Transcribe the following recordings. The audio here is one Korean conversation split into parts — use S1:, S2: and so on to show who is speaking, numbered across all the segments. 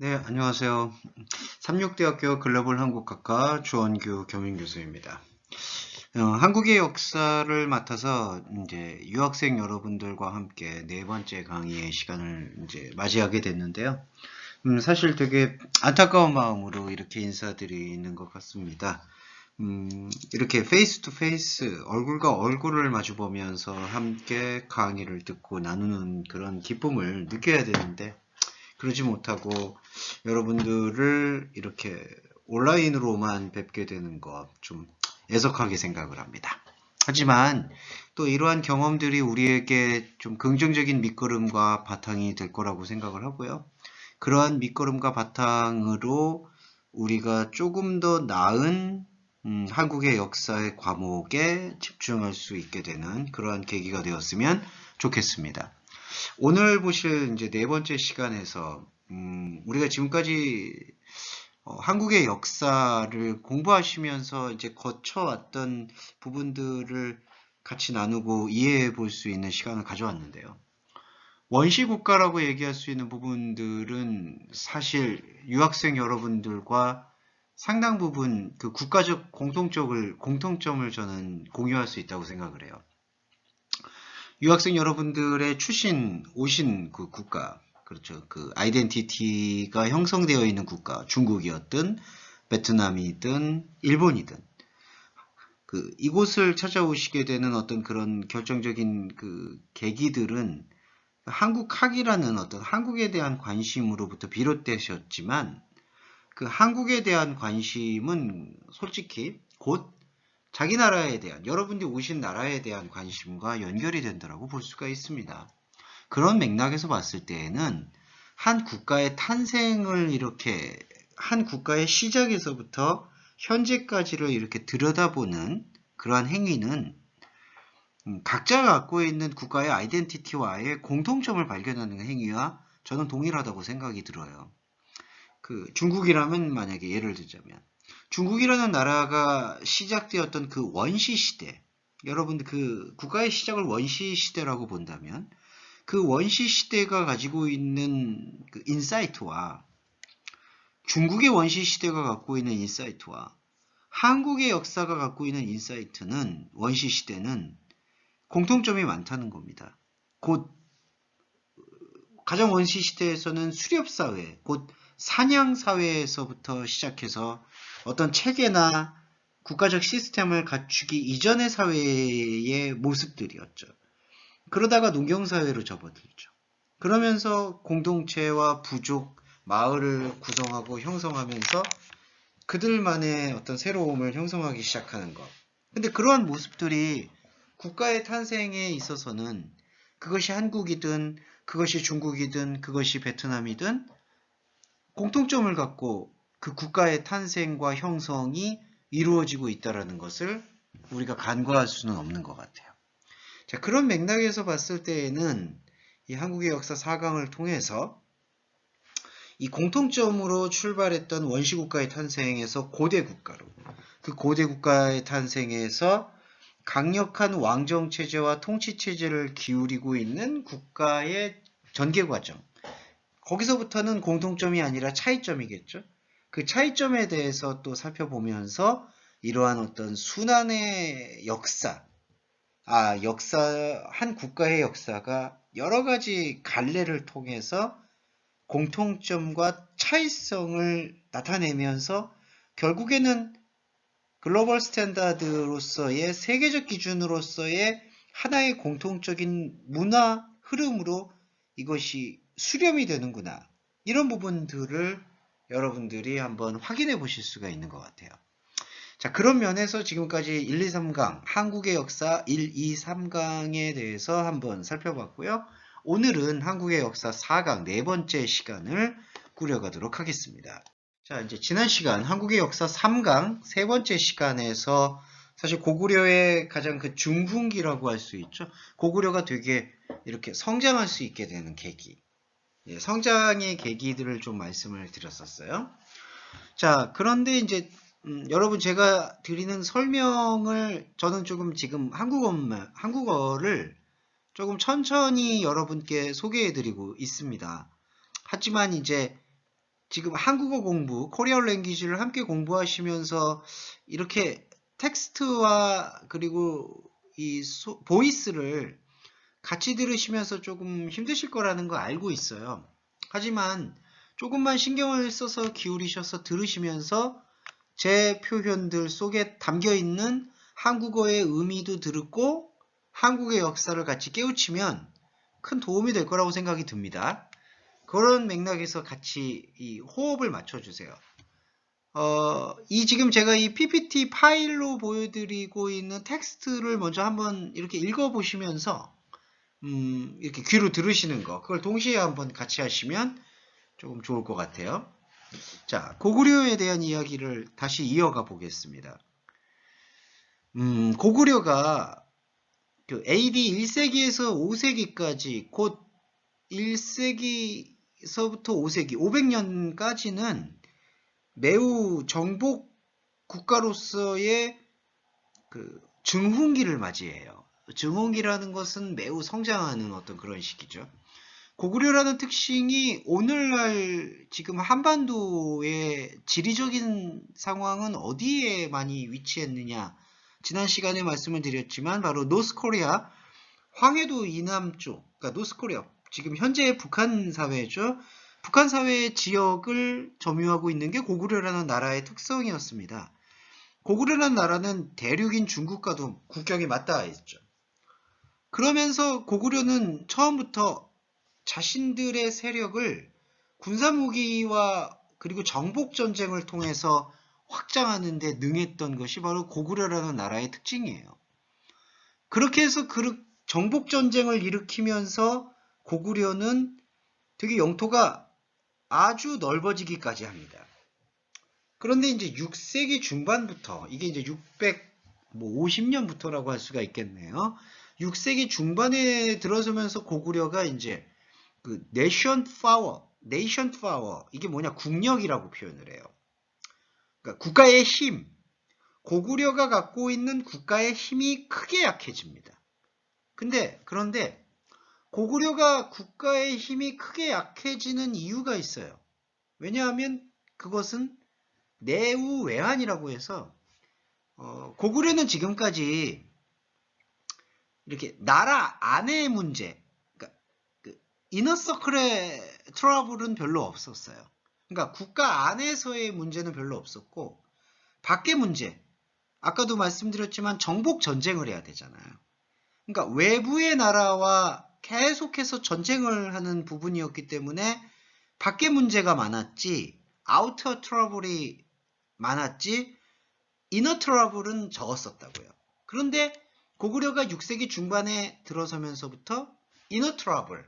S1: 네, 안녕하세요. 삼육대학교 글로벌 한국학과 주원규 겸임교수입니다. 한국의 역사를 맡아서 이제 유학생 여러분들과 함께 네 번째 강의의 시간을 이제 맞이하게 됐는데요. 사실 되게 안타까운 마음으로 이렇게 인사드리는 것 같습니다. 이렇게 페이스 투 페이스, 얼굴과 얼굴을 마주 보면서 함께 강의를 듣고 나누는 그런 기쁨을 느껴야 되는데, 그러지 못하고 여러분들을 이렇게 온라인으로만 뵙게 되는 것 좀 애석하게 생각을 합니다. 하지만 또 이러한 경험들이 우리에게 좀 긍정적인 밑거름과 바탕이 될 거라고 생각을 하고요. 그러한 밑거름과 바탕으로 우리가 조금 더 나은 한국의 역사의 과목에 집중할 수 있게 되는 그러한 계기가 되었으면 좋겠습니다. 오늘 보실 이제 네 번째 시간에서 우리가 지금까지 한국의 역사를 공부하시면서 이제 거쳐왔던 부분들을 같이 나누고 이해해 볼 수 있는 시간을 가져왔는데요. 원시 국가라고 얘기할 수 있는 부분들은 사실 유학생 여러분들과 상당 부분 그 국가적 공통점을 저는 공유할 수 있다고 생각을 해요. 유학생 여러분들의 오신 그 국가, 그렇죠. 그 아이덴티티가 형성되어 있는 국가, 중국이었든, 베트남이든, 일본이든, 이곳을 찾아오시게 되는 어떤 그런 결정적인 그 계기들은 한국학이라는 어떤 한국에 대한 관심으로부터 비롯되셨지만, 그 한국에 대한 관심은 솔직히 곧 자기 나라에 대한, 여러분들이 오신 나라에 대한 관심과 연결이 된다고 볼 수가 있습니다. 그런 맥락에서 봤을 때에는 한 국가의 탄생을 이렇게 한 국가의 시작에서부터 현재까지를 이렇게 들여다보는 그러한 행위는 각자가 갖고 있는 국가의 아이덴티티와의 공통점을 발견하는 행위와 저는 동일하다고 생각이 들어요. 중국이라면 만약에 예를 들자면 중국이라는 나라가 시작되었던 그 원시 시대, 여러분들 그 국가의 시작을 원시 시대라고 본다면 그 원시 시대가 가지고 있는 그 인사이트와 중국의 원시 시대가 갖고 있는 인사이트와 한국의 역사가 갖고 있는 인사이트는 원시 시대는 공통점이 많다는 겁니다. 곧 가장 원시 시대에서는 수렵 사회, 곧 사냥 사회에서부터 시작해서 어떤 체계나 국가적 시스템을 갖추기 이전의 사회의 모습들이었죠. 그러다가 농경사회로 접어들죠. 그러면서 공동체와 부족, 마을을 구성하고 형성하면서 그들만의 어떤 새로움을 형성하기 시작하는 것. 근데 그러한 모습들이 국가의 탄생에 있어서는 그것이 한국이든 그것이 중국이든 그것이 베트남이든 공통점을 갖고 그 국가의 탄생과 형성이 이루어지고 있다는 것을 우리가 간과할 수는 없는 것 같아요. 자, 그런 맥락에서 봤을 때에는 이 한국의 역사 4강을 통해서 이 공통점으로 출발했던 원시국가의 탄생에서 고대국가로, 그 고대국가의 탄생에서 강력한 왕정체제와 통치체제를 기울이고 있는 국가의 전개과정, 거기서부터는 공통점이 아니라 차이점이겠죠. 그 차이점에 대해서 또 살펴보면서 이러한 어떤 순환의 역사, 한 국가의 역사가 여러 가지 갈래를 통해서 공통점과 차이성을 나타내면서 결국에는 글로벌 스탠다드로서의 세계적 기준으로서의 하나의 공통적인 문화 흐름으로 이것이 수렴이 되는구나. 이런 부분들을 여러분들이 한번 확인해 보실 수가 있는 것 같아요. 자, 그런 면에서 지금까지 1, 2, 3강, 한국의 역사 1, 2, 3강에 대해서 한번 살펴봤고요. 오늘은 한국의 역사 4강, 네 번째 시간을 꾸려가도록 하겠습니다. 자, 이제 지난 시간 한국의 역사 3강, 세 번째 시간에서 사실 고구려의 가장 그 중흥기라고 할 수 있죠. 고구려가 되게 이렇게 성장할 수 있게 되는 계기, 성장의 계기들을 좀 말씀을 드렸었어요. 자, 그런데 이제 여러분 제가 드리는 설명을 저는 조금 지금 한국어를 조금 천천히 여러분께 소개해 드리고 있습니다. 하지만 이제 지금 한국어 공부, 코리안 랭귀지를 함께 공부하시면서 이렇게 텍스트와 그리고 이 보이스를 같이 들으시면서 조금 힘드실 거라는 거 알고 있어요. 하지만 조금만 신경을 써서 기울이셔서 들으시면서 제 표현들 속에 담겨 있는 한국어의 의미도 들었고 한국의 역사를 같이 깨우치면 큰 도움이 될 거라고 생각이 듭니다. 그런 맥락에서 같이 이 호흡을 맞춰주세요. 이 지금 제가 이 PPT 파일로 보여드리고 있는 텍스트를 먼저 한번 이렇게 읽어보시면서 이렇게 귀로 들으시는 거, 그걸 동시에 한번 같이 하시면 조금 좋을 것 같아요. 자, 고구려에 대한 이야기를 다시 이어가 보겠습니다. 고구려가 그 AD 1세기에서 5세기까지 곧 1세기서부터 5세기, 500년까지는 매우 정복 국가로서의 그 증흥기를 맞이해요. 증흥기라는 것은 매우 성장하는 어떤 그런 시기죠. 고구려라는 특징이 오늘날 지금 한반도의 지리적인 상황은 어디에 많이 위치했느냐. 지난 시간에 말씀을 드렸지만 바로 노스코리아, 황해도 이남 쪽, 그러니까 노스코리아, 지금 현재의 북한 사회죠. 북한 사회의 지역을 점유하고 있는 게 고구려라는 나라의 특성이었습니다. 고구려라는 나라는 대륙인 중국과도 국경이 맞닿아 있죠. 그러면서 고구려는 처음부터 자신들의 세력을 군사무기와 그리고 정복전쟁을 통해서 확장하는 데 능했던 것이 바로 고구려라는 나라의 특징이에요. 그렇게 해서 정복전쟁을 일으키면서 고구려는 되게 영토가 아주 넓어지기까지 합니다. 그런데 이제 6세기 중반부터, 이게 이제 650년부터라고 할 수가 있겠네요. 6세기 중반에 들어서면서 고구려가 이제 그 네이션 파워, 이게 뭐냐, 국력이라고 표현을 해요. 그러니까 국가의 힘, 고구려가 갖고 있는 국가의 힘이 크게 약해집니다. 그런데 고구려가 국가의 힘이 크게 약해지는 이유가 있어요. 왜냐하면 그것은 내우외환이라고 해서 고구려는 지금까지 이렇게 나라 안의 문제, 그러니까 그 이너서클의 트러블은 별로 없었어요. 그러니까 국가 안에서의 문제는 별로 없었고 밖의 문제, 아까도 말씀드렸지만 정복 전쟁을 해야 되잖아요. 그러니까 외부의 나라와 계속해서 전쟁을 하는 부분이었기 때문에 밖의 문제가 많았지 아우터 트러블이 많았지 이너 트러블은 적었었다고요. 그런데 고구려가 6세기 중반에 들어서면서부터 이너 트러블,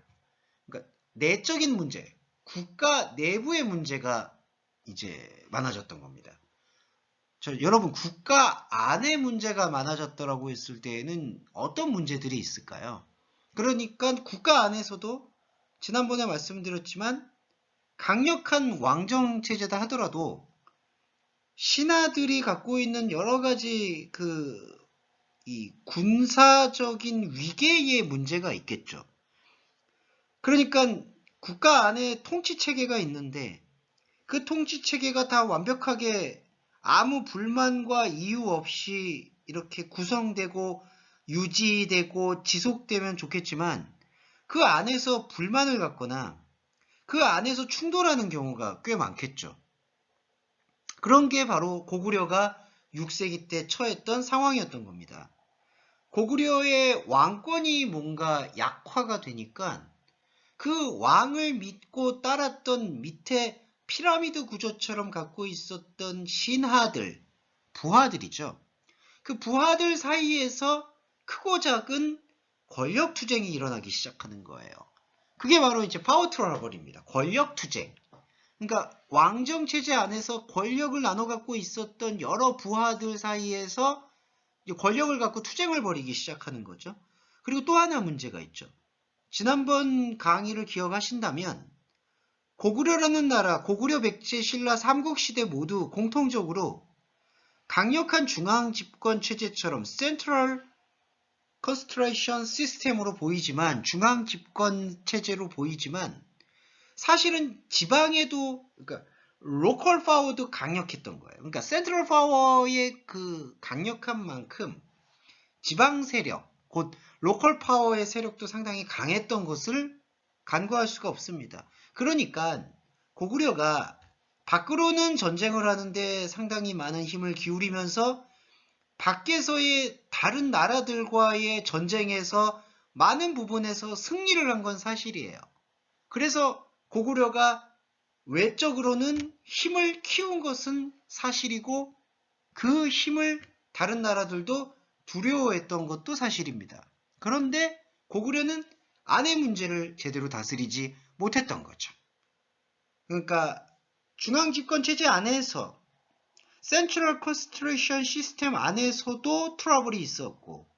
S1: 그러니까 내적인 문제, 국가 내부의 문제가 이제 많아졌던 겁니다. 여러분, 국가 안의 문제가 많아졌더라고 했을 때에는 어떤 문제들이 있을까요? 그러니까 국가 안에서도 지난번에 말씀드렸지만 강력한 왕정체제다 하더라도 신하들이 갖고 있는 여러 가지 이 군사적인 위계의 문제가 있겠죠. 그러니까 국가 안에 통치체계가 있는데 그 통치체계가 다 완벽하게 아무 불만과 이유 없이 이렇게 구성되고 유지되고 지속되면 좋겠지만 그 안에서 불만을 갖거나 그 안에서 충돌하는 경우가 꽤 많겠죠. 그런 게 바로 고구려가 6세기 때 처했던 상황이었던 겁니다. 고구려의 왕권이 뭔가 약화가 되니까 그 왕을 믿고 따랐던 밑에 피라미드 구조처럼 갖고 있었던 신하들, 부하들이죠. 그 부하들 사이에서 크고 작은 권력 투쟁이 일어나기 시작하는 거예요. 그게 바로 이제 파워 트러블입니다. 권력 투쟁. 그러니까 왕정 체제 안에서 권력을 나눠 갖고 있었던 여러 부하들 사이에서 권력을 갖고 투쟁을 벌이기 시작하는 거죠. 그리고 또 하나 문제가 있죠. 지난번 강의를 기억하신다면 고구려라는 나라, 고구려, 백제, 신라, 삼국시대 모두 공통적으로 강력한 중앙 집권 체제처럼 센트럴 컨스트레이션 시스템으로 보이지만 중앙 집권 체제로 보이지만 사실은 지방에도, 그러니까 로컬 파워도 강력했던 거예요. 그러니까 센트럴 파워의 그 강력한 만큼 지방 세력, 곧 로컬 파워의 세력도 상당히 강했던 것을 간과할 수가 없습니다. 그러니까 고구려가 밖으로는 전쟁을 하는데 상당히 많은 힘을 기울이면서 밖에서의 다른 나라들과의 전쟁에서 많은 부분에서 승리를 한 건 사실이에요. 그래서 고구려가 외적으로는 힘을 키운 것은 사실이고 그 힘을 다른 나라들도 두려워했던 것도 사실입니다. 그런데 고구려는 안의 문제를 제대로 다스리지 못했던 거죠. 그러니까 중앙집권체제 안에서 센트럴 컨스트레이션 시스템 안에서도 트러블이 있었고,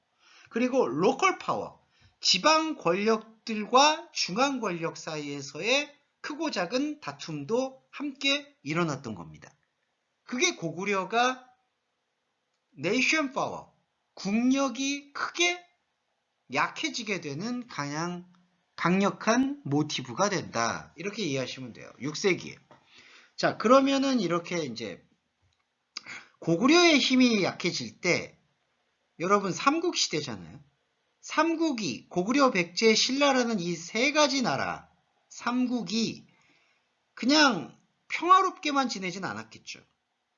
S1: 그리고 로컬 파워, 지방 권력들과 중앙 권력 사이에서의 크고 작은 다툼도 함께 일어났던 겁니다. 그게 고구려가 네이션 파워, 국력이 크게 약해지게 되는 가장 강력한 모티브가 된다. 이렇게 이해하시면 돼요. 6세기에. 자, 그러면은 이렇게 이제 고구려의 힘이 약해질 때 여러분 삼국시대잖아요. 삼국이 고구려, 백제, 신라라는 이 세 가지 나라 삼국이 그냥 평화롭게만 지내진 않았겠죠.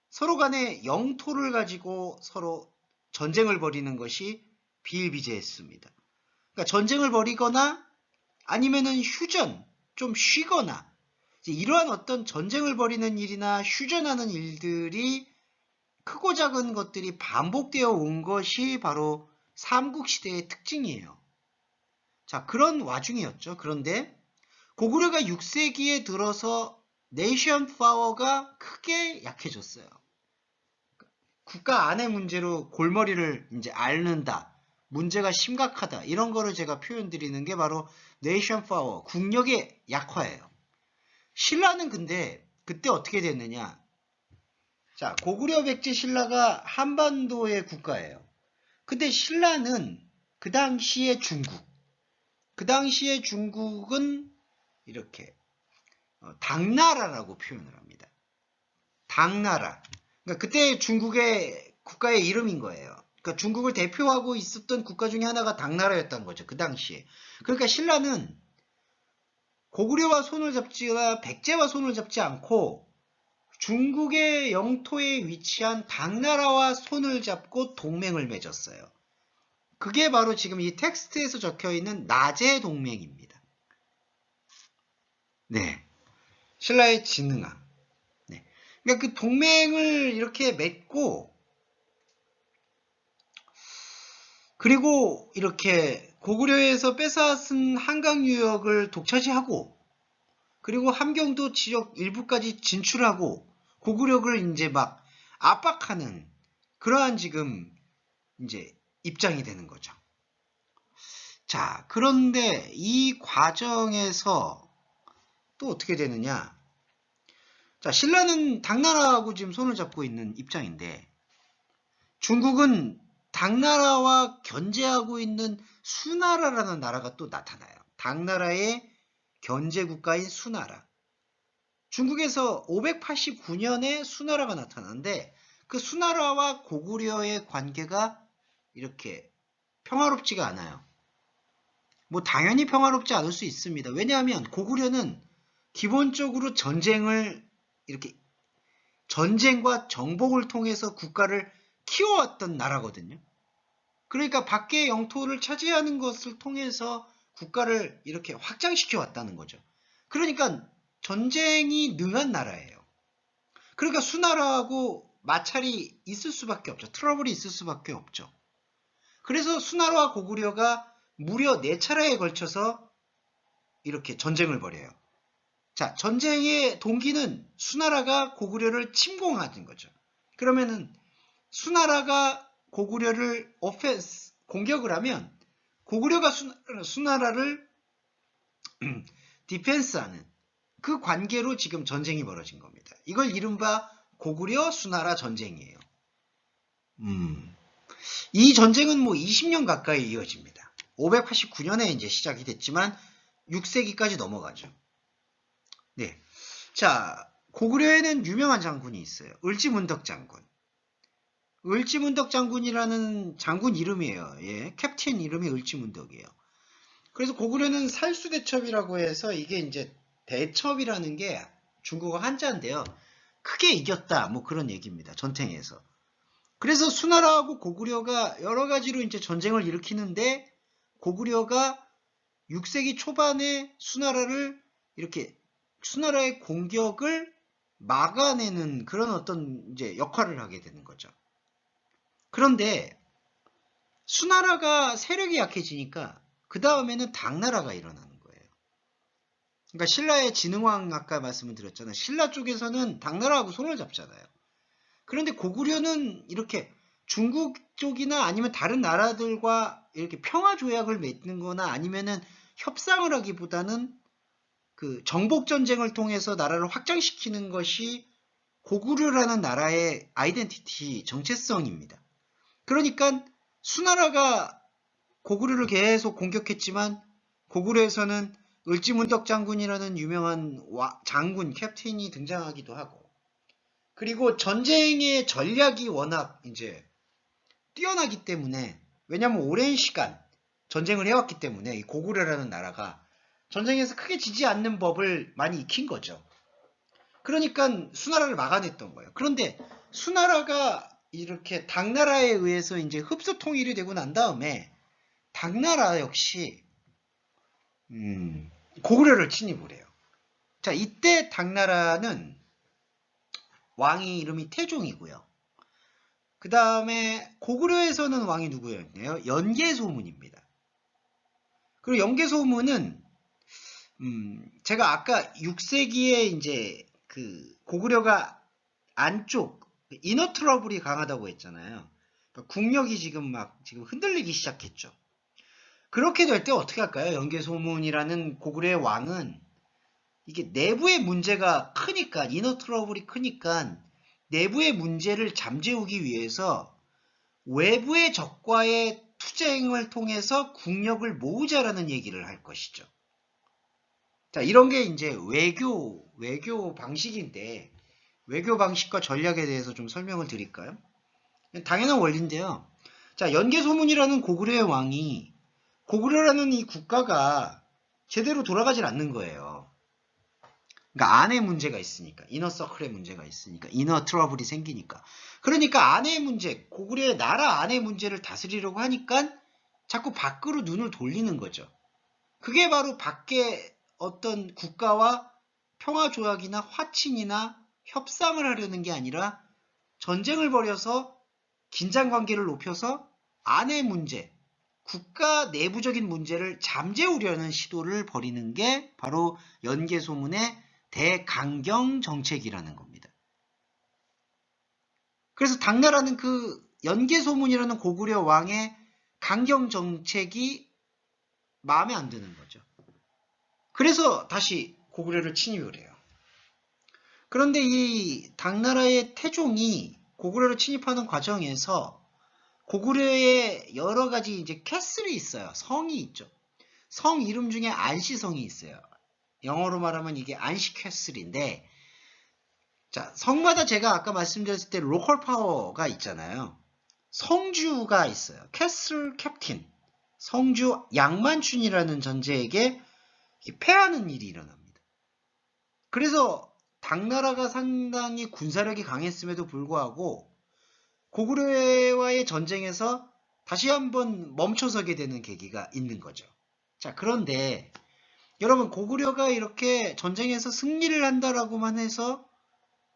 S1: 서로 간에 영토를 가지고 서로 전쟁을 벌이는 것이 비일비재했습니다. 그러니까 전쟁을 벌이거나 아니면은 휴전, 좀 쉬거나 이러한 어떤 전쟁을 벌이는 일이나 휴전하는 일들이 크고 작은 것들이 반복되어 온 것이 바로 삼국시대의 특징이에요. 자, 그런 와중이었죠. 그런데 고구려가 6세기에 들어서 네이션 파워가 크게 약해졌어요. 국가 안의 문제로 골머리를 이제 앓는다. 문제가 심각하다. 이런 거를 제가 표현드리는 게 바로 네이션 파워, 국력의 약화예요. 신라는 근데 그때 어떻게 됐느냐? 자, 고구려, 백제, 신라가 한반도의 국가예요. 근데 신라는 그 당시의 중국, 그 당시의 중국은 이렇게 당나라라고 표현을 합니다. 당나라. 그러니까 그때 중국의 국가의 이름인 거예요. 그러니까 중국을 대표하고 있었던 국가 중에 하나가 당나라였던 거죠. 그 당시에. 그러니까 신라는 고구려와 손을 잡지와 백제와 손을 잡지 않고 중국의 영토에 위치한 당나라와 손을 잡고 동맹을 맺었어요. 그게 바로 지금 이 텍스트에서 적혀있는 나제 동맹입니다. 네. 신라의 진흥아. 네. 그러니까 그 동맹을 이렇게 맺고 그리고 이렇게 고구려에서 뺏어쓴 한강 유역을 독차지하고 그리고 함경도 지역 일부까지 진출하고 고구려를 이제 막 압박하는 그러한 지금 이제 입장이 되는 거죠. 자, 그런데 이 과정에서 또 어떻게 되느냐? 자, 신라는 당나라하고 지금 손을 잡고 있는 입장인데 중국은 당나라와 견제하고 있는 수나라라는 나라가 또 나타나요. 당나라의 견제국가인 수나라. 중국에서 589년에 수나라가 나타나는데 그 수나라와 고구려의 관계가 이렇게 평화롭지가 않아요. 뭐 당연히 평화롭지 않을 수 있습니다. 왜냐하면 고구려는 기본적으로 전쟁과 정복을 통해서 국가를 키워왔던 나라거든요. 그러니까 밖의 영토를 차지하는 것을 통해서 국가를 이렇게 확장시켜 왔다는 거죠. 그러니까 전쟁이 능한 나라예요. 그러니까 수나라하고 마찰이 있을 수밖에 없죠. 트러블이 있을 수밖에 없죠. 그래서 수나라와 고구려가 무려 4차례에 걸쳐서 이렇게 전쟁을 벌여요. 자, 전쟁의 동기는 수나라가 고구려를 침공하는 거죠. 그러면은 수나라가 고구려를 공격을 하면 고구려가 수나라를 디펜스하는 그 관계로 지금 전쟁이 벌어진 겁니다. 이걸 이른바 고구려 수나라 전쟁이에요. 이 전쟁은 뭐 20년 가까이 이어집니다. 589년에 이제 시작이 됐지만 6세기까지 넘어가죠. 네. 자, 고구려에는 유명한 장군이 있어요. 을지문덕 장군. 을지문덕 장군이라는 장군 이름이에요. 예, 캡틴 이름이 을지문덕이에요. 그래서 고구려는 살수대첩이라고 해서 이게 이제 대첩이라는 게 중국어 한자인데요. 크게 이겼다, 뭐 그런 얘기입니다. 전쟁에서. 그래서 수나라하고 고구려가 여러 가지로 이제 전쟁을 일으키는데 고구려가 6세기 초반에 수나라를 이렇게 수나라의 공격을 막아내는 그런 어떤 이제 역할을 하게 되는 거죠. 그런데 수나라가 세력이 약해지니까 그 다음에는 당나라가 일어나는 거예요. 그러니까 신라의 진흥왕 아까 말씀을 드렸잖아요. 신라 쪽에서는 당나라하고 손을 잡잖아요. 그런데 고구려는 이렇게 중국 쪽이나 아니면 다른 나라들과 이렇게 평화 조약을 맺는 거나 아니면은 협상을 하기보다는 그 정복 전쟁을 통해서 나라를 확장시키는 것이 고구려라는 나라의 아이덴티티 정체성입니다. 그러니까 수나라가 고구려를 계속 공격했지만 고구려에서는 을지문덕 장군이라는 유명한 장군 캡틴이 등장하기도 하고 그리고 전쟁의 전략이 워낙 이제 뛰어나기 때문에 왜냐하면 오랜 시간 전쟁을 해왔기 때문에 이 고구려라는 나라가 전쟁에서 크게 지지 않는 법을 많이 익힌 거죠. 그러니까 수나라를 막아냈던 거예요. 그런데 수나라가 이렇게 당나라에 의해서 이제 흡수 통일이 되고 난 다음에 당나라 역시 고구려를 침입을 해요. 자, 이때 당나라는 왕이 이름이 태종이고요. 그 다음에 고구려에서는 왕이 누구였나요? 연개소문입니다. 그리고 연개소문은 제가 아까 6세기에 이제 그 고구려가 안쪽 이너 트러블이 강하다고 했잖아요. 그러니까 국력이 지금 흔들리기 시작했죠. 그렇게 될 때 어떻게 할까요? 연개소문이라는 고구려의 왕은 이게 내부의 문제가 크니까 이너 트러블이 크니까 내부의 문제를 잠재우기 위해서 외부의 적과의 투쟁을 통해서 국력을 모으자라는 얘기를 할 것이죠. 자, 이런 게 이제 외교 방식인데 외교 방식과 전략에 대해서 좀 설명을 드릴까요? 당연한 원리인데요. 자, 연개소문이라는 고구려의 왕이 고구려라는 이 국가가 제대로 돌아가질 않는 거예요. 그러니까 안에 문제가 있으니까, 이너 서클의 문제가 있으니까, 이너 트러블이 생기니까. 그러니까 안의 문제, 고구려의 나라 안의 문제를 다스리려고 하니까 자꾸 밖으로 눈을 돌리는 거죠. 그게 바로 밖에 어떤 국가와 평화조약이나 화친이나 협상을 하려는 게 아니라 전쟁을 벌여서 긴장관계를 높여서 안의 문제, 국가 내부적인 문제를 잠재우려는 시도를 벌이는 게 바로 연개소문의 대강경 정책이라는 겁니다. 그래서 당나라는 그 연개소문이라는 고구려 왕의 강경 정책이 마음에 안 드는 거죠. 그래서 다시 고구려를 침입을 해요. 그런데 이 당나라의 태종이 고구려를 침입하는 과정에서 고구려에 여러 가지 이제 캐슬이 있어요. 성이 있죠. 성 이름 중에 안시성이 있어요. 영어로 말하면 이게 안시 캐슬인데, 자, 성마다 제가 아까 말씀드렸을 때 로컬 파워가 있잖아요. 성주가 있어요. 캐슬 캡틴. 성주 양만춘이라는 전제에게 패하는 일이 일어납니다. 그래서 당나라가 상당히 군사력이 강했음에도 불구하고 고구려와의 전쟁에서 다시 한번 멈춰서게 되는 계기가 있는 거죠. 자, 그런데 여러분 고구려가 이렇게 전쟁에서 승리를 한다라고만 해서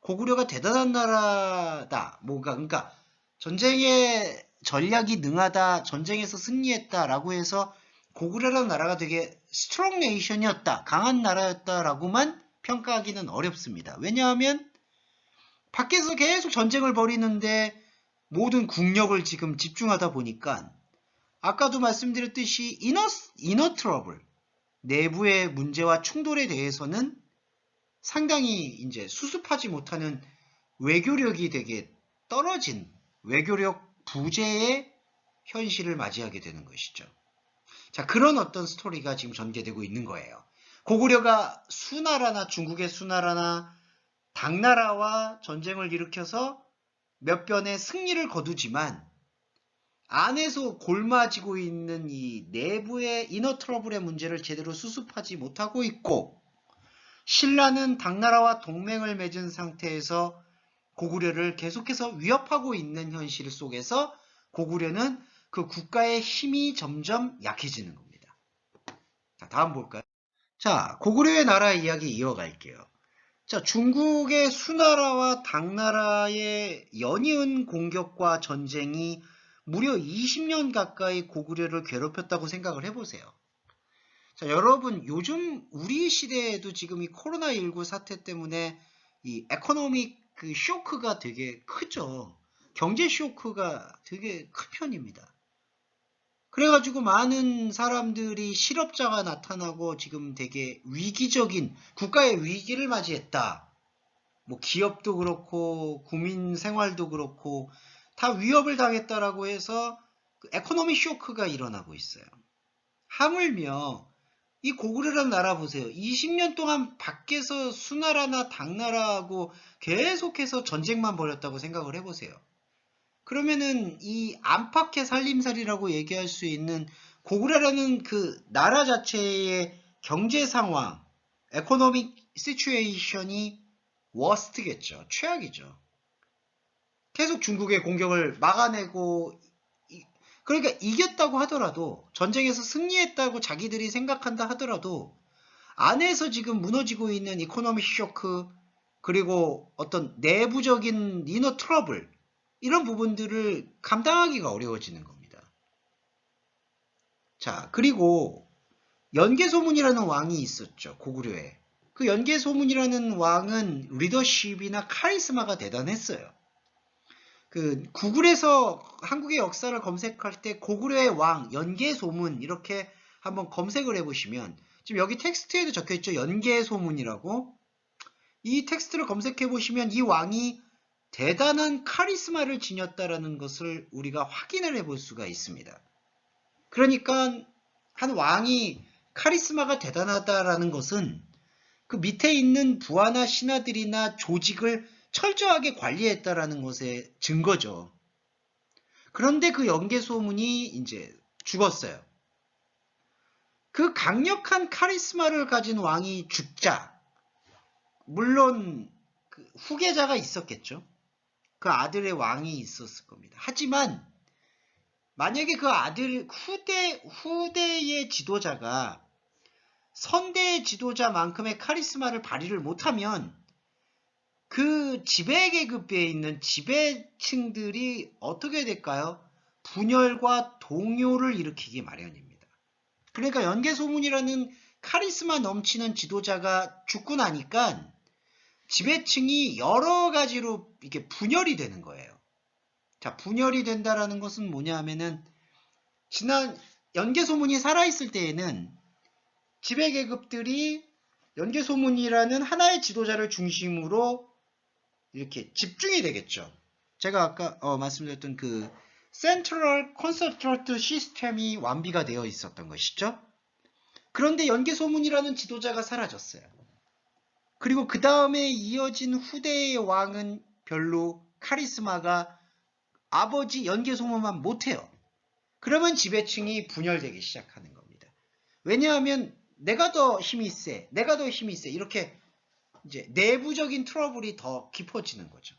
S1: 고구려가 대단한 나라다. 그러니까 전쟁에 전략이 능하다, 전쟁에서 승리했다라고 해서 고구려라는 나라가 되게 스트롱 네이션이었다, 강한 나라였다라고만 평가하기는 어렵습니다. 왜냐하면 밖에서 계속 전쟁을 벌이는데 모든 국력을 지금 집중하다 보니까 아까도 말씀드렸듯이 이너 트러블, 내부의 문제와 충돌에 대해서는 상당히 이제 수습하지 못하는 외교력이 되게 떨어진 외교력 부재의 현실을 맞이하게 되는 것이죠. 자, 그런 어떤 스토리가 지금 전개되고 있는 거예요. 고구려가 수나라나 중국의 수나라나 당나라와 전쟁을 일으켜서 몇 번의 승리를 거두지만 안에서 골마지고 있는 이 내부의 이너 트러블의 문제를 제대로 수습하지 못하고 있고, 신라는 당나라와 동맹을 맺은 상태에서 고구려를 계속해서 위협하고 있는 현실 속에서 고구려는 그 국가의 힘이 점점 약해지는 겁니다. 자, 다음 볼까요? 자, 고구려의 나라 이야기 이어갈게요. 자, 중국의 수나라와 당나라의 연이은 공격과 전쟁이 무려 20년 가까이 고구려를 괴롭혔다고 생각을 해보세요. 자, 여러분, 요즘 우리 시대에도 지금 이 코로나19 사태 때문에 이 에코노믹 그 쇼크가 되게 크죠. 경제 쇼크가 되게 큰 편입니다. 그래가지고 많은 사람들이 실업자가 나타나고 지금 되게 위기적인 국가의 위기를 맞이했다. 뭐 기업도 그렇고 국민 생활도 그렇고 다 위협을 당했다라고 해서 그 에코노미 쇼크가 일어나고 있어요. 하물며 이 고구려라는 나라 보세요. 20년 동안 밖에서 수나라나 당나라하고 계속해서 전쟁만 벌였다고 생각을 해보세요. 그러면은 이 안팎의 살림살이라고 얘기할 수 있는 고구려라는 그 나라 자체의 경제 상황, 에코노믹 시츄에이션이 워스트겠죠. 최악이죠. 계속 중국의 공격을 막아내고, 그러니까 이겼다고 하더라도, 전쟁에서 승리했다고 자기들이 생각한다 하더라도 안에서 지금 무너지고 있는 이코노믹 쇼크, 그리고 어떤 내부적인 이너 트러블, 이런 부분들을 감당하기가 어려워지는 겁니다. 자, 그리고 연개소문이라는 왕이 있었죠. 고구려에. 그 연개소문이라는 왕은 리더십이나 카리스마가 대단했어요. 그 구글에서 한국의 역사를 검색할 때 고구려의 왕, 연개소문 이렇게 한번 검색을 해보시면 지금 여기 텍스트에도 적혀있죠. 연개소문이라고. 이 텍스트를 검색해보시면 이 왕이 대단한 카리스마를 지녔다라는 것을 우리가 확인을 해볼 수가 있습니다. 그러니까 한 왕이 카리스마가 대단하다라는 것은 그 밑에 있는 부하나 신하들이나 조직을 철저하게 관리했다라는 것의 증거죠. 그런데 그 연개소문이 이제 죽었어요. 그 강력한 카리스마를 가진 왕이 죽자, 물론 그 후계자가 있었겠죠. 그 아들의 왕이 있었을 겁니다. 하지만 만약에 그 아들 후대의 지도자가 선대의 지도자만큼의 카리스마를 발휘를 못하면 그 지배계급에 있는 지배층들이 어떻게 될까요? 분열과 동요를 일으키기 마련입니다. 그러니까 연개소문이라는 카리스마 넘치는 지도자가 죽고 나니까 지배층이 여러 가지로 이게 분열이 되는 거예요. 자, 분열이 된다라는 것은 뭐냐 하면은 지난 연개소문이 살아있을 때에는 지배계급들이 연개소문이라는 하나의 지도자를 중심으로 이렇게 집중이 되겠죠. 제가 아까 말씀드렸던 그 센트럴 콘서트트 시스템이 완비가 되어 있었던 것이죠. 그런데 연개소문이라는 지도자가 사라졌어요. 그리고 그 다음에 이어진 후대의 왕은 별로 카리스마가 아버지 연개소문만 못해요. 그러면 지배층이 분열되기 시작하는 겁니다. 왜냐하면 내가 더 힘이 세, 내가 더 힘이 세, 이렇게 이제 내부적인 트러블이 더 깊어지는 거죠.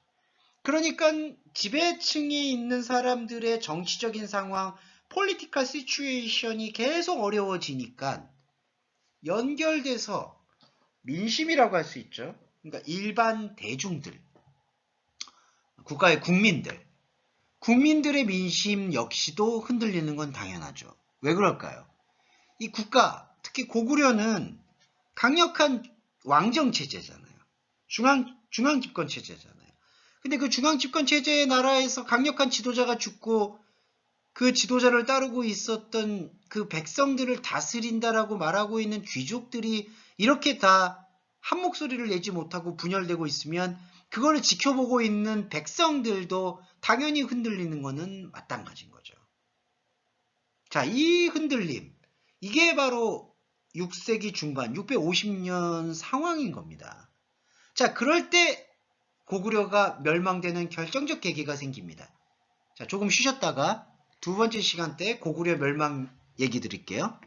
S1: 그러니까 지배층에 있는 사람들의 정치적인 상황, 폴리티컬 시츄에이션이 계속 어려워지니까 연결돼서 민심이라고 할 수 있죠. 그러니까 일반 대중들, 국가의 국민들의 민심 역시도 흔들리는 건 당연하죠. 왜 그럴까요? 이 국가, 특히 고구려는 강력한 왕정 체제잖아요. 중앙 집권 체제잖아요. 근데 그 중앙 집권 체제의 나라에서 강력한 지도자가 죽고 그 지도자를 따르고 있었던 그 백성들을 다스린다라고 말하고 있는 귀족들이 이렇게 다 한 목소리를 내지 못하고 분열되고 있으면 그걸 지켜보고 있는 백성들도 당연히 흔들리는 것은 마찬가지인 거죠. 자, 이 흔들림, 이게 바로 6세기 중반, 650년 상황인 겁니다. 자, 그럴 때 고구려가 멸망되는 결정적 계기가 생깁니다. 자, 조금 쉬셨다가 두 번째 시간 때 고구려 멸망 얘기 드릴게요.